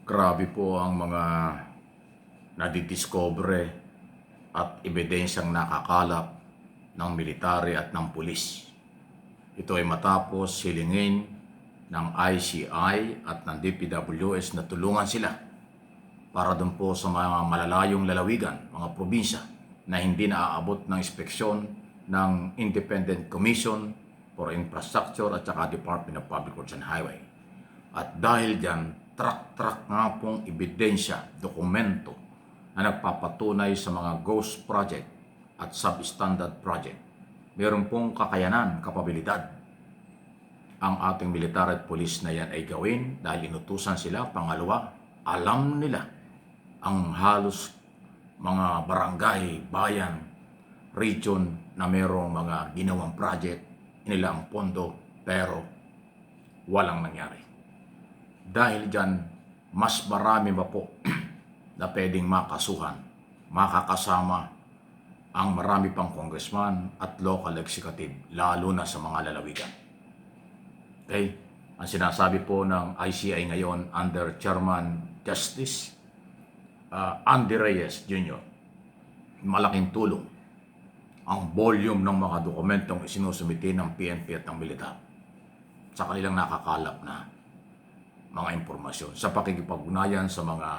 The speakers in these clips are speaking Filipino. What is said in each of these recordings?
Grabe po ang mga nadidiscover at ebidensyang nakakalap ng military at ng pulis. Ito ay matapos hilingin ng ICI at ng DPWS na tulungan sila para doon po sa mga malalayong lalawigan, mga probinsya na hindi naaabot ng inspeksyon ng Independent Commission for Infrastructure at saka Department of Public Works and Highway. At dahil dyan, track nga pong ebidensya, dokumento na nagpapatunay sa mga ghost project at substandard project. Meron pong kakayanan, kapabilidad ang ating militar at polis na yan ay gawin dahil inutusan sila. Pangalawa, alam nila ang halos mga barangay, bayan, region na merong mga ginawang project, nila ang pondo, pero walang nangyari. Dahil dyan, mas marami pa po na pwedeng makasuhan, makakasama ang marami pang congressman at local executive, lalo na sa mga lalawigan. Okay? Ang sinasabi po ng ICI ngayon under Chairman Justice Andy Reyes Jr., malaking tulong ang volume ng mga dokumentong isinusumiti ng PNP at ng militar sa kanilang nakakalap na mga impormasyon sa pakikipag-ugnayan sa mga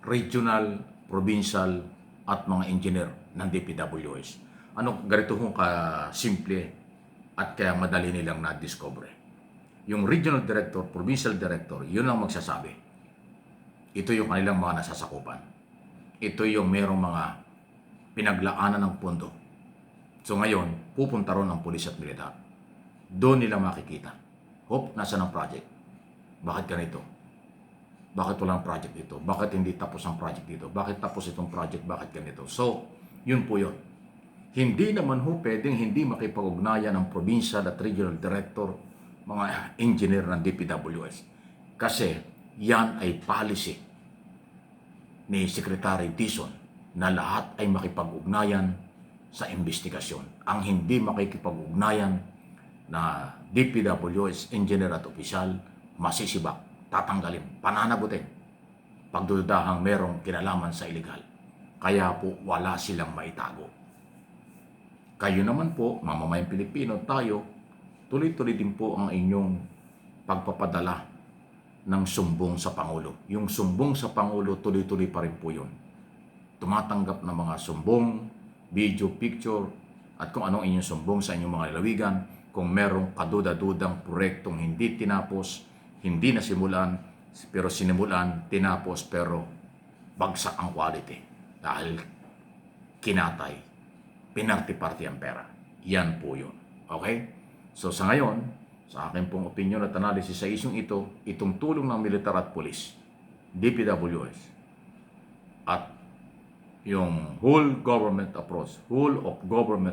regional, provincial at mga engineer ng DPWS. Ganito kung kasimple at kaya madali nilang na-discover. Yung regional director, provincial director, yun ang magsasabi. Ito yung kanilang mga nasasakupan. Ito yung merong mga pinaglaanan ng pondo. So ngayon, pupunta ron ang pulis at militar. Doon nila makikita. Hope, nasa ng project? Bakit ganito? Bakit walang project dito? Bakit hindi tapos ang project dito? Bakit tapos itong project? Bakit ganito? So, yun po yun. Hindi naman ho pwedeng hindi makipag-ugnayan ng provincial at regional director, mga engineer ng DPWS. Kasi yan ay policy ni Secretary Dizon na lahat ay makipag-ugnayan sa investigasyon. Ang hindi makikipag-ugnayan na DPWS engineer at opisyal, masisibak, tatanggalin, pananagutin, pagdudahang merong kinalaman sa iligal. Kaya po wala silang maitago. Kayo naman po, mamamayang Pilipino, tayo, tuloy-tuloy din po ang inyong pagpapadala ng sumbong sa Pangulo. Yung sumbong sa Pangulo, tuloy-tuloy pa rin po yun. Tumatanggap ng mga sumbong, video, picture, at kung anong inyong sumbong sa inyong mga lalawigan, kung merong kaduda-dudang proyektong hindi tinapos, hindi nasimulan, pero sinimulan, tinapos, pero bagsak ang quality. Dahil kinatay, pinarti-parti ang pera. Yan po yun. Okay? So sa ngayon, sa akin pong opinion at analysis sa isyong ito, itong tulong ng militar at polis, DPWS, at yung whole of government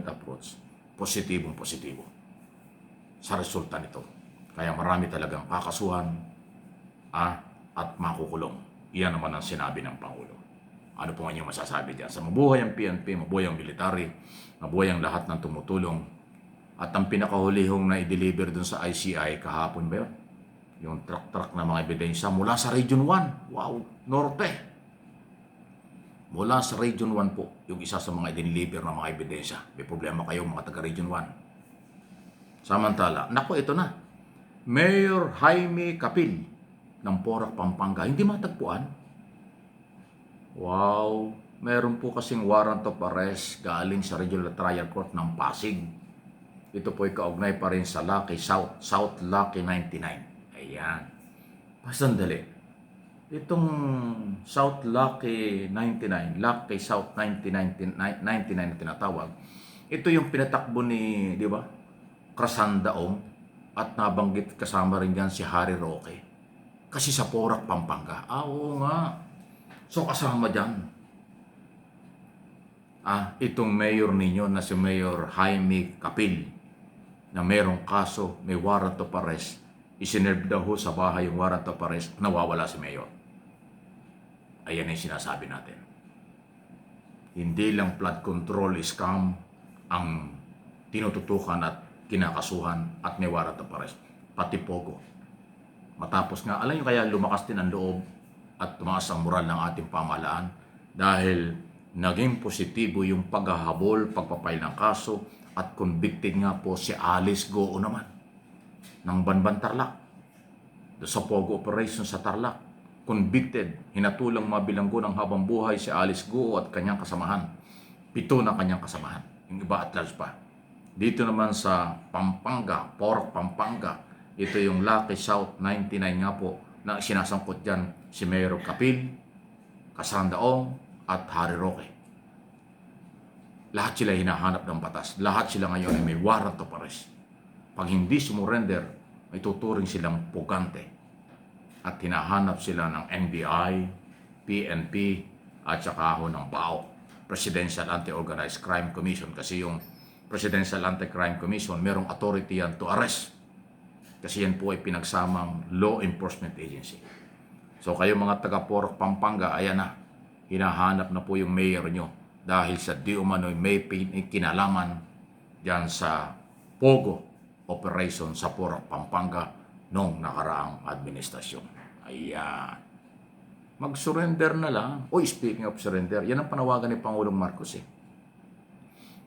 approach, positibo sa resulta nito. Kaya marami talagang kakasuhan at makukulong. Iyan naman ang sinabi ng Pangulo. Ano po ang inyong masasabi dyan? Sa mabuhay ang PNP, mabuhay ang military, mabuhay ang lahat ng tumutulong. At ang pinakahulihong na i-deliver dun sa ICI kahapon ba yun? Yung truck na mga ebidensya mula sa Region 1. Wow, Norte. Mula sa Region 1 po, yung isa sa mga i-deliver na mga ebidensya. May problema kayo mga taga Region 1. Samantala, naku, ito na. Mayor Jaime Capil ng Porac, Pampanga, hindi matagpuan. Wow, meron po kasing warrant of arrest galing sa Regional Trial Court ng Pasig. Ito po ay kaugnay pa rin sa Lucky South Lucky 99. Ayan. Pasandali. Itong South Lucky 99, Lucky South 99 na tinatawag, ito yung pinatakbo ni, di ba, Krasandaong, at nabanggit kasama rin dyan si Harry Roque. Kasi sa Porac, Pampanga. Oo nga. So kasama dyan. Itong mayor ninyo na si Mayor Jaime Capil na merong kaso, may warrant of arrest. Isinerve daw ho sa bahay yung warrant of arrest, nawawala si Mayor. Ayan yung sinasabi natin. Hindi lang flood control scam ang tinututukan at kinakasuhan at may warrant of arrest, pati Pogo. Matapos nga, alam nyo kaya lumakas din ang loob at tumaas ang moral ng ating pamahalaan dahil naging positibo yung paghahabol, pagpapail ng kaso at convicted nga po si Alice Goo naman ng Banban Tarlac sa Pogo Operation sa Tarlac. Convicted, hinatulang mabilanggo ng habang buhay si Alice Goo at kanyang kasamahan. 7 na kanyang kasamahan. Yung iba at large pa. Dito naman sa Pampanga, Porok Pampanga, ito yung Lucky South 99 nga po na sinasangkot dyan si Mayor Kapil, Kasandaong at Harry Roque. Lahat sila hinahanap ng batas. Lahat sila ngayon ay may warrant of arrest. Pag hindi sumurrender, may tuturing silang pugante. At hinahanap sila ng NBI, PNP, at saka ho ng BAO, Presidential Anti-Organized Crime Commission. Kasi yung Presidential Anti-Crime Commission, merong authority yan to arrest. Kasi yan po ay pinagsamang law enforcement agency. So kayo mga taga-Porok Pampanga, ayan na, hinahanap na po yung mayor nyo dahil sa di umano'y may kinalaman dyan sa Pogo Operation sa Porok Pampanga noong nakaraang administrasyon. Ayan. Mag-surrender na lang. Speaking of surrender, yan ang panawagan ni Pangulong Marcos eh.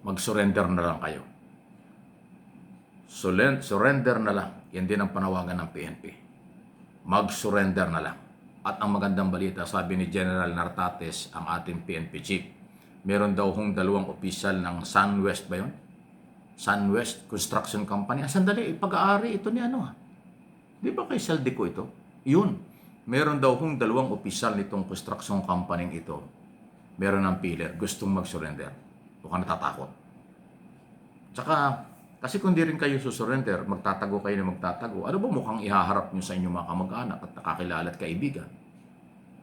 Mag-surrender na lang kayo. Surrender na lang. Yan din ang panawagan ng PNP. Mag-surrender na lang. At ang magandang balita, sabi ni General Nartates, ang ating PNP chief, meron daw hong 2 opisyal ng SunWest ba yun? SunWest Construction Company. Sandali, pag-aari ito ni ano. Di ba kay Saldico ito? Yun. Meron daw hong 2 opisyal nitong construction company ito. Meron ng pillar. Gustong mag-surrender. O ka natatakot. Tsaka, kasi kung di rin kayo susurrender, magtatago kayo na magtatago, ano ba mukhang ihaharap nyo sa inyong mga kamag-anak at nakakilala at kaibigan?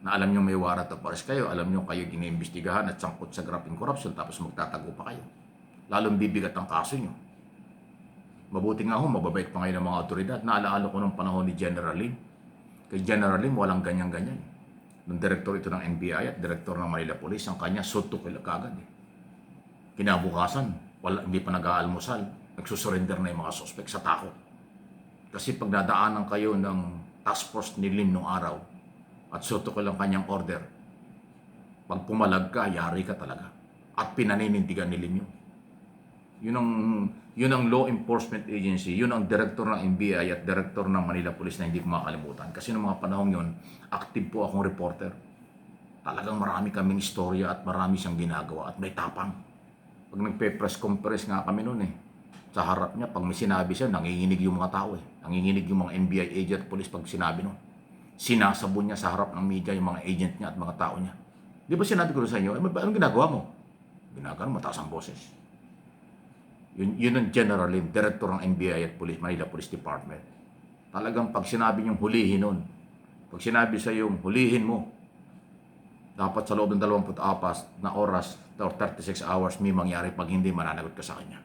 Na alam nyo may warrant of arrest kayo, alam nyo kayo iniimbestigahan at sangkot sa graft corruption, tapos magtatago pa kayo. Lalong bibigat ang kaso nyo. Mabuti nga ho, mababait pa ngayon ng mga otoridad. Naalaala ko ng panahon ni General Lim. Kay General Lim, walang ganyan-ganyan. Nung direktor ito ng NBI at direktor ng Manila Police, ang kanya, suto kagad eh. Kinabukasan, hindi pa nag-aalmusal. Nagsusurrender na yung mga suspect sa takot. Kasi pag nadaanan kayo ng task force ni Lim nung araw at suto lang kanyang order, pag pumalag ka, yari ka talaga. At pinaninindigan ni Lim yun. Yun ang law enforcement agency, yun ang director ng NBI at director ng Manila Police na hindi ko makalimutan. Kasi noong mga panahon yun, active po akong reporter. Talagang marami kaming istorya at marami siyang ginagawa at may tapang. Pag nagpe-press conference nga kami noon eh, sa harap niya, pag may sinabi siya, nanginginig yung mga tao eh. Nanginginig yung mga NBI agent at police pag sinabi noon. Sinasabon niya sa harap ng media yung mga agent niya at mga tao niya. Di ba sinabi ko sa inyo, anong ginagawa mo? Ginagawa mo, mataas ang boses. Yun ang General Lim, Director ng NBI at Police, Manila Police Department. Talagang pag sinabi niyong hulihin nun, pag sinabi sa yung hulihin mo, dapat sa loob ng 24 na oras or 36 hours may mangyari, pag hindi mananagot ka sa kanya.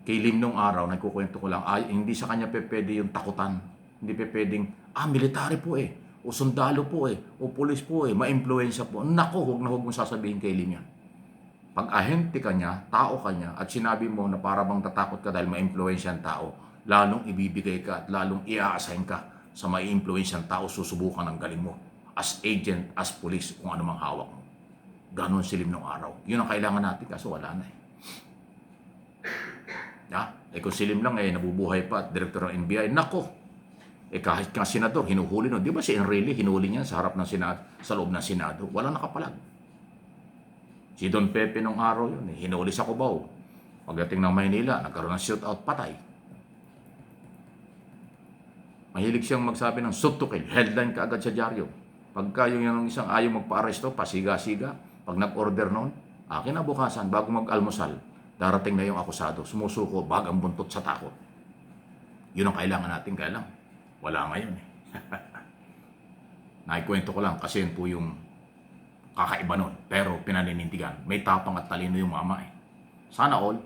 Kay Lim nung araw, nagkukwento ko lang, hindi sa kanya pwede yung takutan. Hindi pwedeng, military po eh, o sundalo po eh, o police po eh, ma-impluensya po. Nako, huwag na huwag mong sasabihin kay Lim yan. Pag ahente ka niya, tao ka niya, at sinabi mo na para bang tatakot ka dahil ma-influensya ang tao, lalong ibibigay ka at lalong i-assign ka sa ma-influensya ang tao, susubukan ang galing mo. As agent, as police, kung ano mang hawak mo. Ganon si Lim nung araw. Yun ang kailangan natin, kaso wala na eh. Kung si Lim lang nabubuhay pa at director ng NBI, nako, kahit nga senador, hinuhuli no. Di ba si Enrile, hinuli niya sa harap ng Senado, sa loob ng Senado, walang nakapalag. Si Don Pepe nung araw yun, hinuli sa Cubao. Pagdating ng Maynila, nagkaroon ng shootout, patay. Mahilig siyang magsabi ng shoot to kill, headline ka agad sa dyaryo. Pagka yung isang ayaw magpa-aresto, pasiga-siga, pag nag-order noon, kinabukasan, bago mag-almusal, darating na yung akusado, sumusuko, bagang buntot sa takot. Yun ang kailangan natin, kaya lang, wala ngayon eh. Naikwento ko lang kasi yun po yung kakaiba nun, pero pinaninindigan. May tapang at talino yung mama eh. Sana all,